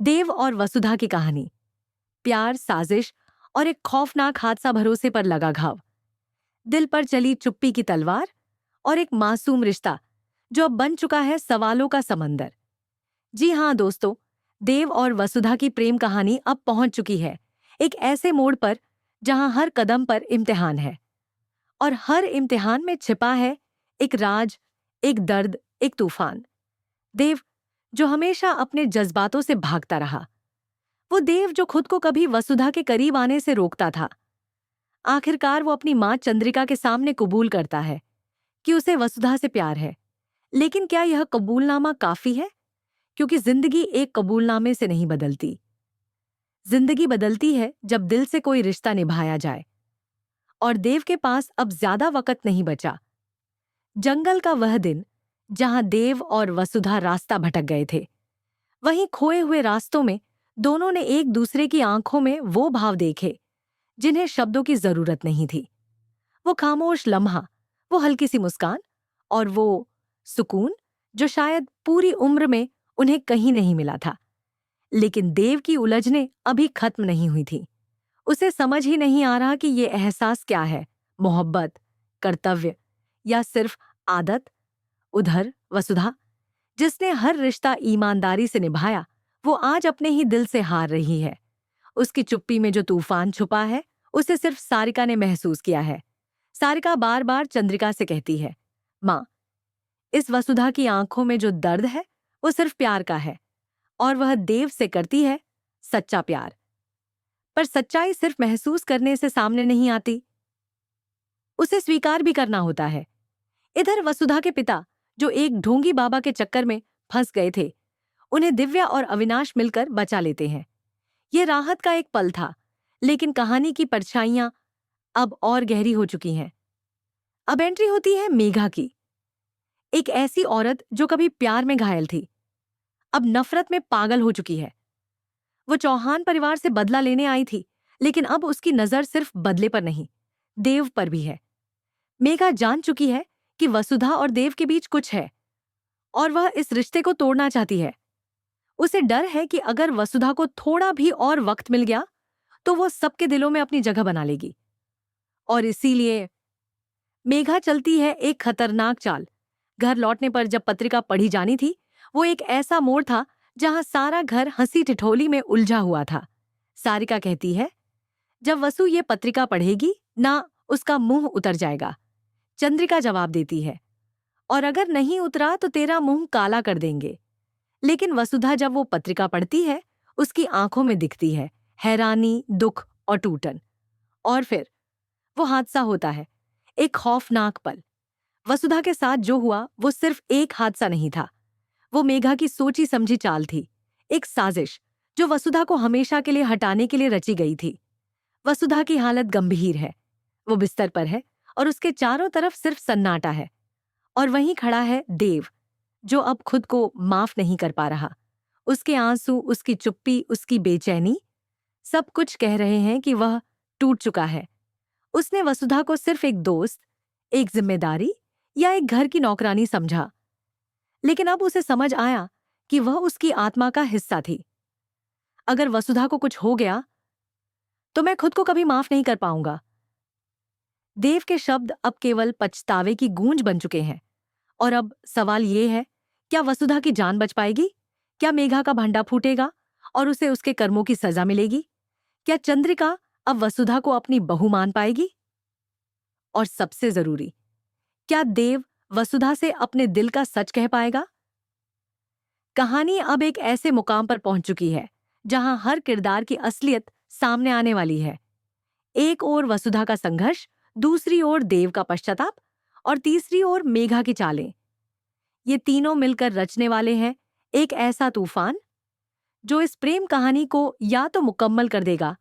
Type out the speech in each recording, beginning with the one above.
देव और वसुधा की कहानी। प्यार, साजिश और एक खौफनाक हादसा, भरोसे पर लगा घाव। दिल पर चली चुप्पी की तलवार और एक मासूम रिश्ता जो अब बन चुका है सवालों का समंदर। जी हाँ दोस्तों, देव और वसुधा की प्रेम कहानी अब पहुंच चुकी है एक ऐसे मोड़ पर जहां हर कदम पर इम्तिहान है, और हर इम्तिहान में छिपा है एक राज, एक दर्द, एक तूफान। देव, जो हमेशा अपने जज्बातों से भागता रहा, वो देव जो खुद को कभी वसुधा के करीब आने से रोकता था, आखिरकार वो अपनी मां चंद्रिका के सामने कबूल करता है कि उसे वसुधा से प्यार है। लेकिन क्या यह कबूलनामा काफी है? क्योंकि जिंदगी एक कबूलनामे से नहीं बदलती। जिंदगी बदलती है जब दिल से कोई रिश्ता निभाया जाए। और देव के पास अब ज्यादा वक्त नहीं बचा। जंगल का वह दिन जहां देव और वसुधा रास्ता भटक गए थे, वहीं खोए हुए रास्तों में दोनों ने एक दूसरे की आंखों में वो भाव देखे जिन्हें शब्दों की जरूरत नहीं थी। वो खामोश लम्हा, वो हल्की सी मुस्कान और वो सुकून जो शायद पूरी उम्र में उन्हें कहीं नहीं मिला था। लेकिन देव की उलझनें अभी खत्म नहीं हुई थी। उसे समझ ही नहीं आ रहा कि ये एहसास क्या है, मोहब्बत, कर्तव्य या सिर्फ आदत। उधर वसुधा, जिसने हर रिश्ता ईमानदारी से निभाया, वो आज अपने ही दिल से हार रही है। उसकी चुप्पी में जो तूफान छुपा है, उसे सिर्फ सारिका ने महसूस किया है। सारिका बार बार चंद्रिका से कहती है, माँ, इस वसुधा की आंखों में जो दर्द है वो सिर्फ प्यार का है, और वह देव से करती है सच्चा प्यार। पर सच्चाई सिर्फ महसूस करने से सामने नहीं आती, उसे स्वीकार भी करना होता है। इधर वसुधा के पिता, जो एक ढोंगी बाबा के चक्कर में फंस गए थे, उन्हें दिव्या और अविनाश मिलकर बचा लेते हैं। ये राहत का एक पल था, लेकिन कहानी की परछाइयां अब और गहरी हो चुकी हैं। अब एंट्री होती है मेघा की। एक ऐसी औरत जो कभी प्यार में घायल थी, अब नफरत में पागल हो चुकी है। वो चौहान परिवार से बदला लेने आई थी, लेकिन अब उसकी नजर सिर्फ बदले पर नहीं, देव पर भी है। मेघा जान चुकी है कि वसुधा और देव के बीच कुछ है, और वह इस रिश्ते को तोड़ना चाहती है। उसे डर है कि अगर वसुधा को थोड़ा भी और वक्त मिल गया तो वो सबके दिलों में अपनी जगह बना लेगी। और इसीलिए मेघा चलती है एक खतरनाक चाल। घर लौटने पर जब पत्रिका पढ़ी जानी थी, वो एक ऐसा मोड़ था जहां सारा घर हंसी ठिठोली में उलझा हुआ था। सारिका कहती है, जब वसु ये पत्रिका पढ़ेगी ना, उसका मुंह उतर जाएगा। चंद्रिका जवाब देती है, और अगर नहीं उतरा तो तेरा मुंह काला कर देंगे। लेकिन वसुधा जब वो पत्रिका पढ़ती है, उसकी आंखों में दिखती है हैरानी, दुख और टूटन। और फिर वो हादसा होता है, एक खौफनाक पल। वसुधा के साथ जो हुआ वो सिर्फ एक हादसा नहीं था, वो मेघा की सोची समझी चाल थी, एक साजिश जो वसुधा को हमेशा के लिए हटाने के लिए रची गई थी। वसुधा की हालत गंभीर है, वो बिस्तर पर है और उसके चारों तरफ सिर्फ सन्नाटा है। और वहीं खड़ा है देव, जो अब खुद को माफ नहीं कर पा रहा। उसके आंसू, उसकी चुप्पी, उसकी बेचैनी, सब कुछ कह रहे हैं कि वह टूट चुका है। उसने वसुधा को सिर्फ एक दोस्त, एक जिम्मेदारी या एक घर की नौकरानी समझा, लेकिन अब उसे समझ आया कि वह उसकी आत्मा का हिस्सा थी। अगर वसुधा को कुछ हो गया तो मैं खुद को कभी माफ नहीं कर पाऊंगा। देव के शब्द अब केवल पछतावे की गूंज बन चुके हैं। और अब सवाल ये है, क्या वसुधा की जान बच पाएगी? क्या मेघा का भंडा फूटेगा और उसे उसके कर्मों की सजा मिलेगी? क्या चंद्रिका अब वसुधा को अपनी बहू मान पाएगी? और सबसे जरूरी, क्या देव वसुधा से अपने दिल का सच कह पाएगा? कहानी अब एक ऐसे मुकाम पर पहुंच चुकी है जहां हर किरदार की असलियत सामने आने वाली है। एक ओर वसुधा का संघर्ष, दूसरी ओर देव का पश्चाताप, और तीसरी ओर मेघा की चालें। ये तीनों मिलकर रचने वाले हैं एक ऐसा तूफान जो इस प्रेम कहानी को या तो मुकम्मल कर देगा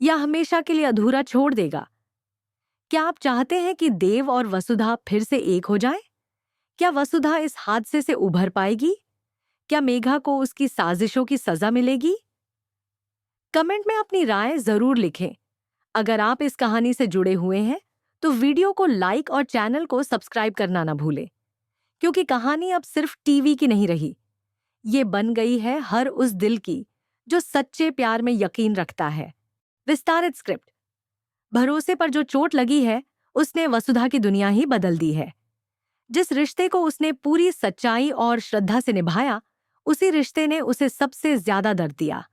या हमेशा के लिए अधूरा छोड़ देगा। क्या आप चाहते हैं कि देव और वसुधा फिर से एक हो जाएं? क्या वसुधा इस हादसे से उभर पाएगी? क्या मेघा को उसकी साजिशों की सजा मिलेगी? कमेंट में अपनी राय जरूर लिखें। अगर आप इस कहानी से जुड़े हुए हैं तो वीडियो को लाइक और चैनल को सब्सक्राइब करना ना भूलें, क्योंकि कहानी अब सिर्फ टीवी की नहीं रही, ये बन गई है हर उस दिल की जो सच्चे प्यार में यकीन रखता है। विस्तारित स्क्रिप्ट। भरोसे पर जो चोट लगी है, उसने वसुधा की दुनिया ही बदल दी है। जिस रिश्ते को उसने पूरी सच्चाई और श्रद्धा से निभाया, उसी रिश्ते ने उसे सबसे ज्यादा दर्द दिया।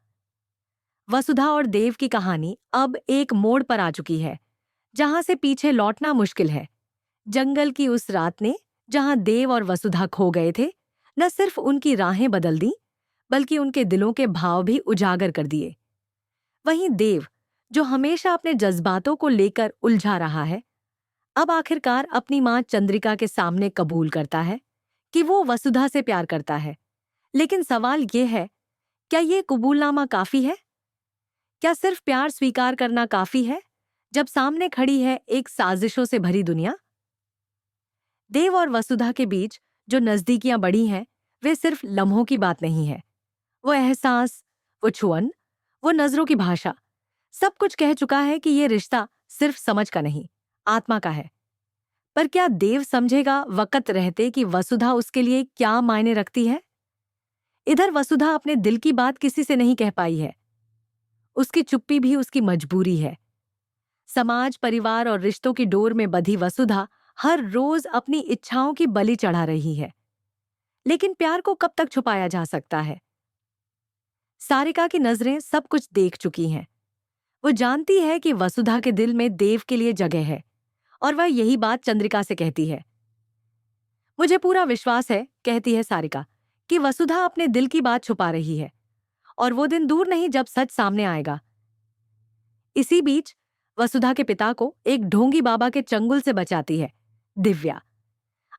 वसुधा और देव की कहानी अब एक मोड़ पर आ चुकी है, जहां से पीछे लौटना मुश्किल है। जंगल की उस रात ने, जहां देव और वसुधा खो गए थे, न सिर्फ उनकी राहें बदल दी, बल्कि उनके दिलों के भाव भी उजागर कर दिए। वहीं देव, जो हमेशा अपने जज्बातों को लेकर उलझा रहा है, अब आखिरकार अपनी मां चंद्रिका के सामने कबूल करता है कि वो वसुधा से प्यार करता है। लेकिन सवाल ये है, क्या ये कबूलनामा काफी है? क्या सिर्फ प्यार स्वीकार करना काफी है, जब सामने खड़ी है एक साजिशों से भरी दुनिया? देव और वसुधा के बीच जो नजदीकियां बढ़ी हैं, वे सिर्फ लम्हों की बात नहीं है। वो एहसास, वो छुअन, वो नजरों की भाषा, सब कुछ कह चुका है कि ये रिश्ता सिर्फ समझ का नहीं, आत्मा का है। पर क्या देव समझेगा वक्त रहते कि वसुधा उसके लिए क्या मायने रखती है? इधर वसुधा अपने दिल की बात किसी से नहीं कह पाई है। उसकी चुप्पी भी उसकी मजबूरी है। समाज, परिवार और रिश्तों की डोर में बंधी वसुधा हर रोज अपनी इच्छाओं की बलि चढ़ा रही है। लेकिन प्यार को कब तक छुपाया जा सकता है? सारिका की नजरें सब कुछ देख चुकी हैं। वो जानती है कि वसुधा के दिल में देव के लिए जगह है, और वह यही बात चंद्रिका से कहती है। मुझे पूरा विश्वास है, कहती है सारिका, कि वसुधा अपने दिल की बात छुपा रही है, और वो दिन दूर नहीं जब सच सामने आएगा। इसी बीच वसुधा के पिता को एक ढोंगी बाबा के चंगुल से बचाती है दिव्या।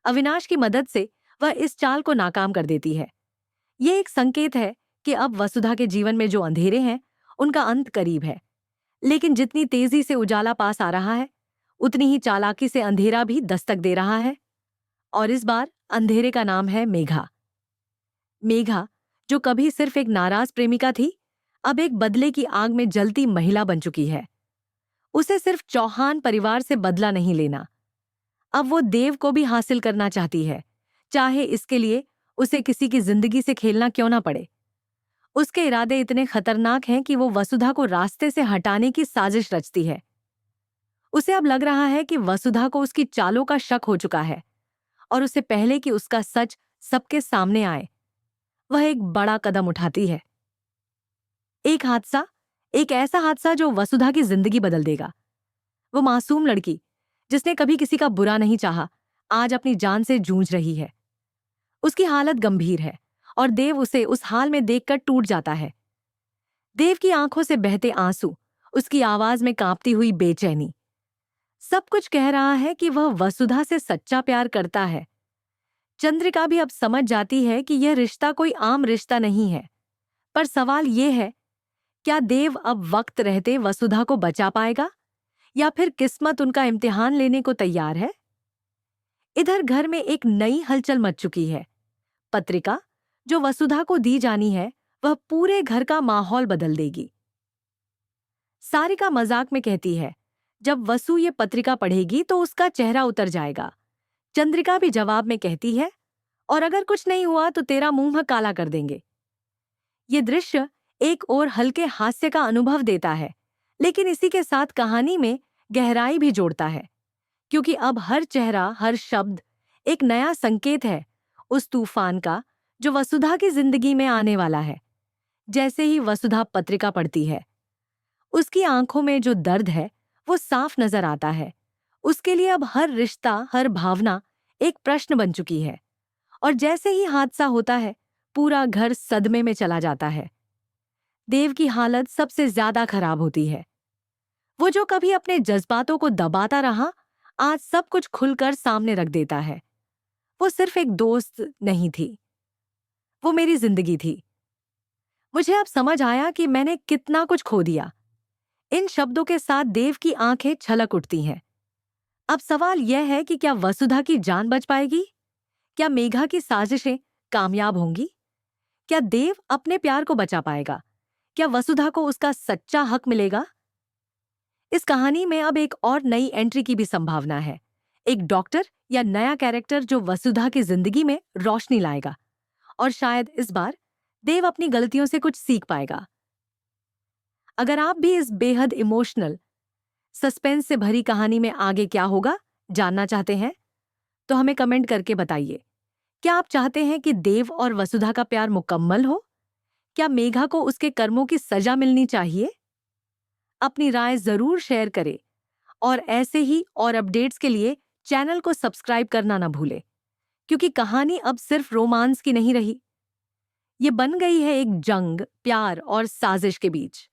अविनाश की मदद से वह इस चाल को नाकाम कर देती है। ये एक संकेत है कि अब वसुधा के जीवन में जो अंधेरे हैं, उनका अंत करीब है। लेकिन जितनी तेजी से उजाला पास आ रहा है, उतनी ही चालाकी से अंधेरा भी दस्तक दे रहा है। और इस बार अंधेरे का नाम है मेघा। मेघा, जो कभी सिर्फ एक नाराज प्रेमिका थी, अब एक बदले की आग में जलती महिला बन चुकी है। उसे सिर्फ चौहान परिवार से बदला नहीं लेना, अब वो देव को भी हासिल करना चाहती है, चाहे इसके लिए उसे किसी की जिंदगी से खेलना क्यों ना पड़े। उसके इरादे इतने खतरनाक हैं कि वो वसुधा को रास्ते से हटाने की साजिश रचती है। उसे अब लग रहा है कि वसुधा को उसकी चालों का शक हो चुका है, और उसे पहले कि उसका सच सबके सामने आए, वह एक बड़ा कदम उठाती है। एक हादसा, एक ऐसा हादसा जो वसुधा की जिंदगी बदल देगा। वो मासूम लड़की, जिसने कभी किसी का बुरा नहीं चाहा, आज अपनी जान से जूझ रही है। उसकी हालत गंभीर है, और देव उसे उस हाल में देखकर टूट जाता है। देव की आंखों से बहते आंसू, उसकी आवाज में कांपती हुई बेचैनी, सब कुछ कह रहा है कि वह वसुधा से सच्चा प्यार करता है। चंद्रिका भी अब समझ जाती है कि यह रिश्ता कोई आम रिश्ता नहीं है। पर सवाल यह है, क्या देव अब वक्त रहते वसुधा को बचा पाएगा, या फिर किस्मत उनका इम्तिहान लेने को तैयार है? इधर घर में एक नई हलचल मच चुकी है। पत्रिका जो वसुधा को दी जानी है, वह पूरे घर का माहौल बदल देगी। सारिका मजाक में कहती है, जब वसु ये पत्रिका पढ़ेगी तो उसका चेहरा उतर जाएगा। चंद्रिका भी जवाब में कहती है, और अगर कुछ नहीं हुआ तो तेरा मुंह काला कर देंगे। ये दृश्य एक और हल्के हास्य का अनुभव देता है, लेकिन इसी के साथ कहानी में गहराई भी जोड़ता है, क्योंकि अब हर चेहरा, हर शब्द एक नया संकेत है उस तूफान का जो वसुधा की जिंदगी में आने वाला है। जैसे ही वसुधा पत्रिका पढ़ती है, उसकी आंखों में जो दर्द है वो साफ नजर आता है। उसके लिए अब हर रिश्ता, हर भावना एक प्रश्न बन चुकी है। और जैसे ही हादसा होता है, पूरा घर सदमे में चला जाता है। देव की हालत सबसे ज्यादा खराब होती है। वो जो कभी अपने जज्बातों को दबाता रहा, आज सब कुछ खुलकर सामने रख देता है। वो सिर्फ एक दोस्त नहीं थी, वो मेरी जिंदगी थी। मुझे अब समझ आया कि मैंने कितना कुछ खो दिया। इन शब्दों के साथ देव की आंखें छलक उठती हैं। अब सवाल यह है कि क्या वसुधा की जान बच पाएगी? क्या मेघा की साजिशें कामयाब होंगी? क्या देव अपने प्यार को बचा पाएगा? क्या वसुधा को उसका सच्चा हक मिलेगा? इस कहानी में अब एक और नई एंट्री की भी संभावना है। एक डॉक्टर या नया कैरेक्टर जो वसुधा की जिंदगी में रोशनी लाएगा। और शायद इस बार देव अपनी गलतियों से कुछ सीख पाएगा। अगर आप भी इस बेहद इमोशनल सस्पेंस से भरी कहानी में आगे क्या होगा जानना चाहते हैं, तो हमें कमेंट करके बताइए। क्या आप चाहते हैं कि देव और वसुधा का प्यार मुकम्मल हो? क्या मेघा को उसके कर्मों की सजा मिलनी चाहिए? अपनी राय जरूर शेयर करें और ऐसे ही और अपडेट्स के लिए चैनल को सब्सक्राइब करना ना भूलें, क्योंकि कहानी अब सिर्फ रोमांस की नहीं रही, ये बन गई है एक जंग, प्यार और साजिश के बीच।